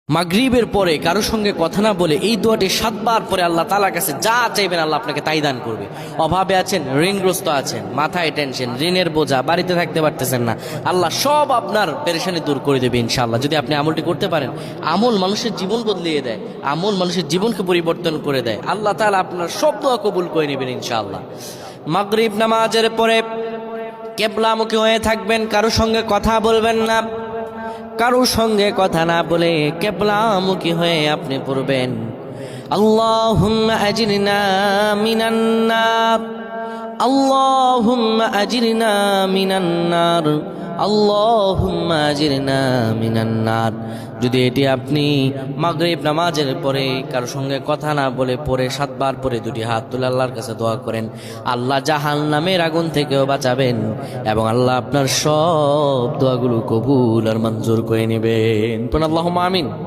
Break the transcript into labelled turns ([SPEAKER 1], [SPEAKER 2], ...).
[SPEAKER 1] মাগরিবের পরে কারো সঙ্গে কথা না বলে এই দোয়াটি 7 বার পরে আল্লাহ তাআলার কাছে যা চাইবেন আল্লাহ আপনাকে তাই দান করবে। অভাবে আছেন, ঋণগ্রস্ত আছেন, মাথায় টেনশন, ঋণের বোঝা, বাড়িতে থাকতে পারতেছেন না, আল্লাহ সব আপনার পেরেশানি দূর করে দেবে ইনশাআল্লাহ। যদি আপনি আমলটি করতে পারেন, আমল মানুষের জীবন বদলিয়ে দেয়, আমল মানুষের জীবনকে পরিবর্তন করে দেয়। আল্লাহ তাআলা আপনার সব দোয়া কবুল করে নেবেন ইনশাআল্লাহ। মাগরিব নামাজের পরে কিবলামুখী হয়ে থাকবেন, কারো সঙ্গে কথা বলবেন না, কারো সঙ্গে কথা না বলে কিবলামুখী হয়ে আপনি পড়বেন আল্লাহুম্মা আজিরনা মিনান নার, আল্লাহুম্মা আজিরনা মিনান নার, আল্লাহুম্মা আজিরনা মিনান নার। যদি এটি আপনি মাগরিব নামাজের পরে কারো সঙ্গে কথা না বলে পড়ে 7 বার পরে দুটি হাত তুলে আল্লাহর কাছে দোয়া করেন, আল্লাহ জাহান্নামের আগুন থেকেও বাঁচাবেন এবং আল্লাহ আপনার সব দোয়াগুলো কবুল আর মঞ্জুর করে নেবেন। আল্লাহুম্মা আমিন।